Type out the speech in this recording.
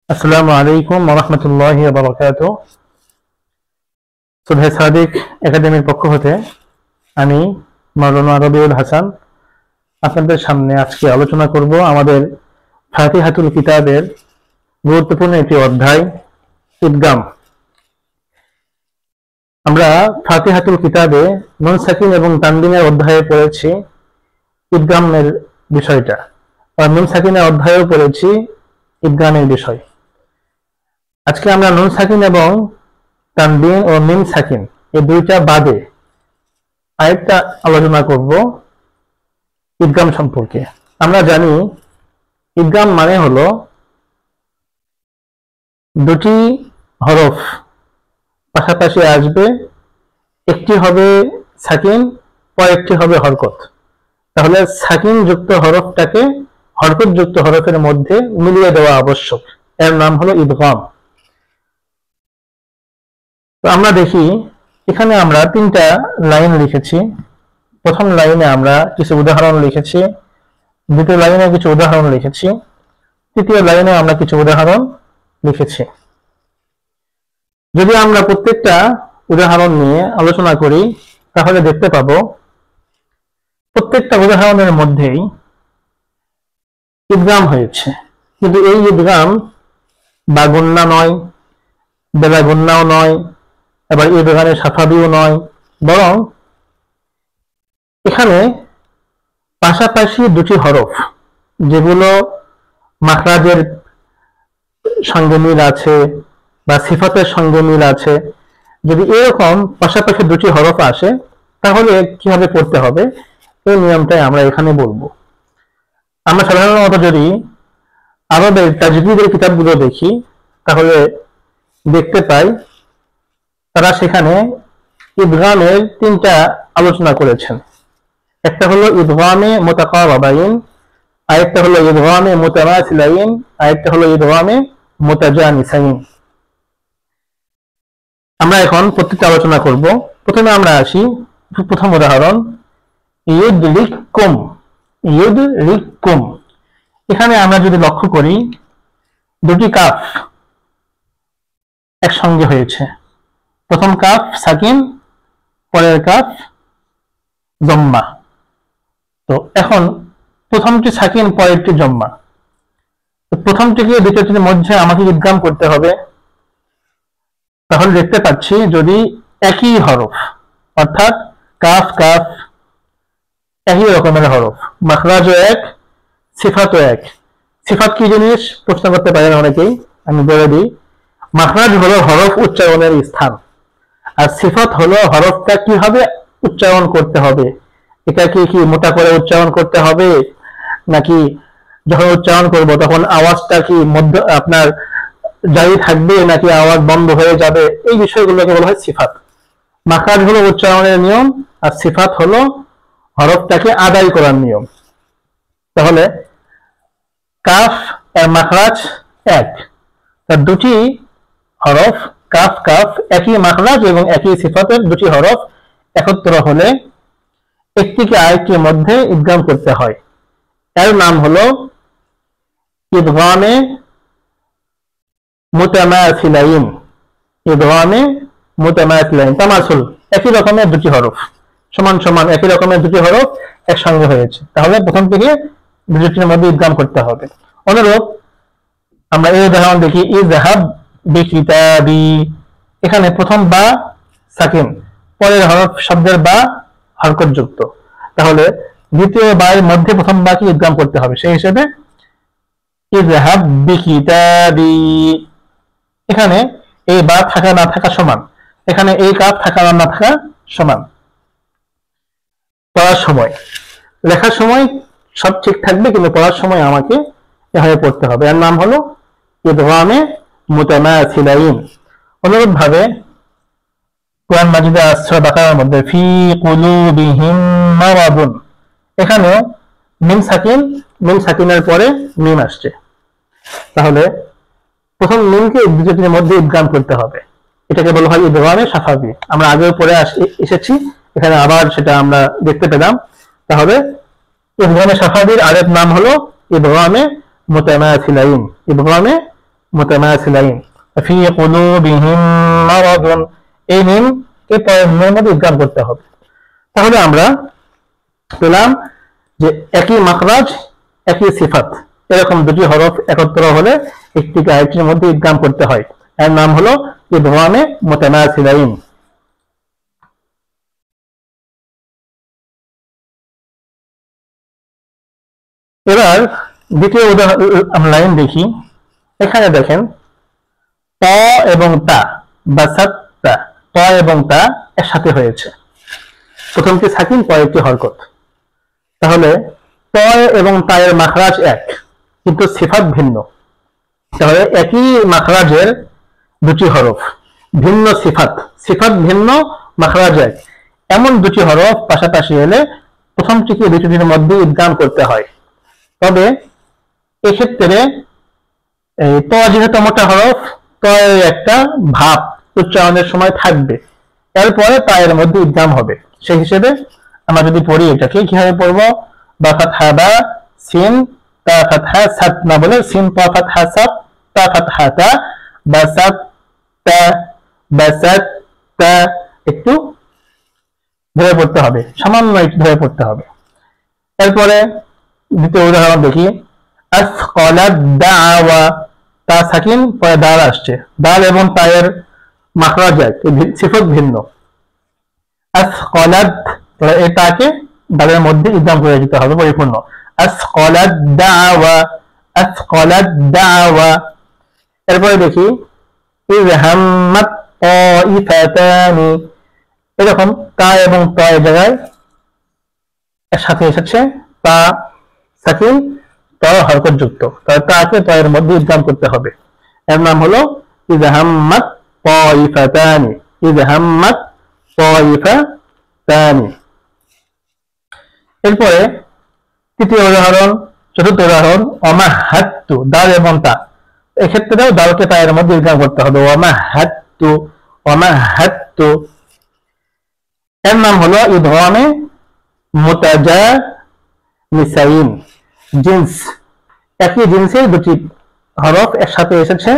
আসসালামু আলাইকুম ওয়া রাহমাতুল্লাহি ওয়া বারাকাতুহু। সুবহে সাদিক একাডেমির পক্ষ হতে আমি মাওলানা রবিউল হাসান আপনাদের সামনে আজকে আলোচনা করব আমাদের ফাতিহাতুল কিতাবের গুরুত্বপূর্ণ একটি অধ্যায় ইদগাম। আমরা ফাতিহাতুল কিতাবে নুন সাকিন এবং তানবিনের অধ্যায়ে পড়েছি ইদগামের বিষয়টা, আর নুন সাকিনের অধ্যায়েও পড়েছি ইদগামের বিষয়। আজকে আমরা নুন সাকিন এবং তানবিন ও মিম সাকিন এই দুইটা বাদে আরেকটা আলোচনা করব ইদগাম সম্পর্কে। আমরা জানি ইদগাম মানে হলো দুটি হরফ পাশাপাশি আসবে, একটি হবে সাকিন পরেরটি হবে হরকত। তাহলে সাকিন যুক্ত হরফটাকে হরকত যুক্ত হরফের মধ্যে মিলিয়ে দেওয়া আবশ্যক, এর নাম হলো ইদগাম। তো আমরা দেখি এখানে আমরা তিনটা লাইন লিখেছি। প্রথম লাইনে আমরা কিছু উদাহরণ লিখেছি, দ্বিতীয় লাইনে কিছু উদাহরণ লিখেছি, তৃতীয় লাইনে আমরা কিছু উদাহরণ লিখেছি। যদি আমরা প্রত্যেকটা উদাহরণ নিয়ে আলোচনা করি তাহলে দেখতে পাবো প্রত্যেকটা উদাহরণের মধ্যেই ইদগাম হয়েছে, কিন্তু এই ইদগাম বা গুন্না নয়, বেলা গুন্নাও নয়, এবার ইদগামে সাফাবিও নয়, বরং এখানে পাশাপাশি দুটি হরফ যেগুলো মাখরাজের সঙ্গে মিল আছে বা সিফাতের সঙ্গে মিল আছে, যদি এরকম পাশাপাশি দুটি হরফ আসে তাহলে কিভাবে পড়তে হবে এই নিয়মটাই আমরা এখানে বলবো। আমরা সাধারণত যদি আরবের তাজবিদের কিতাবগুলো দেখি তাহলে দেখতে পাই তারা সেখানে ইদগামের তিনটা আলোচনা করেছেন। একটা হলো ইদগামে মুতাকারাবাইন, আরেকটা হলো ইদগামে মুতামাসিলাইন, আরেকটা হলো ইদগামে মুতাজানিসাইন। আমরা এখন প্রত্যেকটা আলোচনা করব। প্রথমে আমরা আসি প্রথম উদাহরণ ইউদরিকুম। ইউদরিকুম, এখানে আমরা যদি লক্ষ্য করি দুটি কাফ একসঙ্গে হয়েছে। প্রথম কাফ সাকিন, পরের কাফ জম্মা। তো এখন প্রথমটি সাকিন পরেরটি জম্মা, তো প্রথমটিকে দ্বিতীয়টির মধ্যে আমাকে ইদগাম করতে হবে। তাহলে দেখতে পাচ্ছি যদি একই হরফ অর্থাৎ কাফ কাফ একই রকমের হরফ, মাখরাজও এক, সিফাতও এক। সিফাত কি জিনিস প্রশ্ন করতে পারেন অনেকেই, আমি বলে দিই। মাখরাজ হলো হরফ উচ্চারণের স্থান, আর সিফাত হলো হরফটা কিভাবে উচ্চারণ করতে হবে। এটাকে কি মোটা করে উচ্চারণ করতে হবে, নাকি যখন উচ্চারণ করব তখন আওয়াজটা কি মধ্য আপনার জারি থাকবে নাকি আওয়াজ বন্ধ হয়ে যাবে, এই বিষয়গুলোকে বলা হয় সিফাত। মাখরাজ হলো উচ্চারণের নিয়ম, আর সিফাত হলো হরফটাকে আদায় করার নিয়ম। তাহলে কাফ আর মাখরাজ এক, তার দুটি হরফ কাফ কাফ একই মাখরাজ এবং একই সিফাতের দুটি হরফ একত্র হলে একটিকে আরেকটির মধ্যে ইদগাম করতে হয়। এর নাম হলো ইদগামে মুতামাসিলাইন। ইদগামে মুতামাসিলাইন, তামাসুল, একই রকমের দুটি হরফ সমান সমান একই রকমের দুটি হরফ একসঙ্গে হয়েছে, তাহলে প্রথম থেকে দুটির মধ্যে ইদগাম করতে হবে। অনুরূপ আমরা এই উদাহরণ দেখি ইযহাব বিকিতাবি। এখানে প্রথম বা সাকিন, পরের হরফ শব্দের বা হরকত যুক্ত, তাহলে দ্বিতীয় বায়ের মধ্যে প্রথম বাকে ইদগাম করতে হবে। সেই হিসেবে ইযহাব বিকিতাবি, এখানে এই বা থাকা না থাকা সমান, এখানে এই কাফ থাকা না থাকা সমান। পড়ার সময় লেখার সময় সব ঠিক থাকবে, কিন্তু পড়ার সময় আমাকে এভাবে পড়তে হবে। এর নাম হলো ইদগামে মুতামাসিলাইন। অনুরূপ ভাবে কোরআন মাজিদে সূরা বাকারার মধ্যে ফি কুলুবিহিম মারাদুন, এখানে মিম সাকিন, মিম সাকিনের পরে মিম আসছে, তাহলে প্রথম মিমকে দ্বিতীয়টির মধ্যে ইদগাম করতে হবে। এটাকে বলা হয় ইদগামে সাফাবি। আমরা আগেও পড়ে এসেছি, এখানে আবার সেটা আমরা দেখতে পেলাম। তাহলে ইদগামে সাফাবির আরেক নাম হলো ইদগামে মুতামাসিলাইন। ইদগামে মুতামাসিলাইন ফি কুলুবিহিম মারাদুন, এই মিম কে পরের মিমের মধ্যে ইদগাম করতে হবে। তাহলে আমরা পেলাম যে একই মাখরাজ একই সিফাত এরকম দুটি হরফ একত্র হলে একটিকে আরেকটির মধ্যে ইদগাম করতে হয়, এর নাম হলো ইদগামে মুতামাসিলাইন। এবার দ্বিতীয় উদাহরণ লাইন দেখি। এখানে দেখেন ত এবং তা বা সাত্তা, ত এবং তা একসাথে হয়েছে, প্রথমটি সাকিন পরেরটি হরকত। তাহলে ত এবং তা এর মাখরাজ এক কিন্তু সিফাত ভিন্ন। তাহলে একই মাখরাজের দুটি হরফ, ভিন্ন সিফাত, সিফাত ভিন্ন, মাখরাজ এক, এমন দুটি হরফ পাশাপাশি এলে প্রথমটিকে দুটির মধ্যে ইদগাম করতে হয়। তবে এক্ষেত্রে ত যেহেতু মোটা হরফ, ত এর একটা ভাব উচ্চারণের সময় থাকবে, এরপরে তা এর মধ্যে ইদগাম হবে। সেই হিসেবে আমরা যদি পড়ি এটাকে কিভাবে পড়বো, বা ফাতহা বা, সিন তা ফাতহা সাত না বলে সিন তা ফাতহা সাত তা ফাতহা তা, বা সাত তা বা সাত তা, একটু ধরে পড়তে হবে, সামান্য একটু ধরে পড়তে হবে। এরপরে দ্বিতীয় উদাহরণ দেখি। আসকালাদ দাওয়া, তা সাকিন পরে দাল আসছে, দাল এবং তায়ের মাখরাজ এক, সিফাত ভিন্ন। আসকালাদ, এই তাকে দালের মধ্যে ইদগাম করে দিতে হবে পরিপূর্ণ। আসকালাদ দাওয়া, আসকালাদ দাওয়া। এরপরে দেখি ইয হাম্মাত তাইফাতানি, এরকম তা এবং তা এর জায়গায় একসাথে এসেছে, তা সাকিন ত হরকত যুক্ত, তাহলে তাকে ত এর মধ্যে ইদগাম করতে হবে, এর নাম হলো ইয হাম্মাত তাইফাতানি, ইয হাম্মাত তাইফাতানি। এরপরে তৃতীয় উদাহরণ, চতুর্থ উদাহরণ ওমাহাত্তু, দাল এবং তা, এক্ষেত্রেও দালকে তা এর মধ্যে ইদগাম করতে হবে, ওমাহাত্তু, ওমাহাত্তু। এর নাম হলো ইদগামে মুতাজানিসাইন, জিন্স, একই জিন্সের দুটি হরফ একসাথে এসেছে,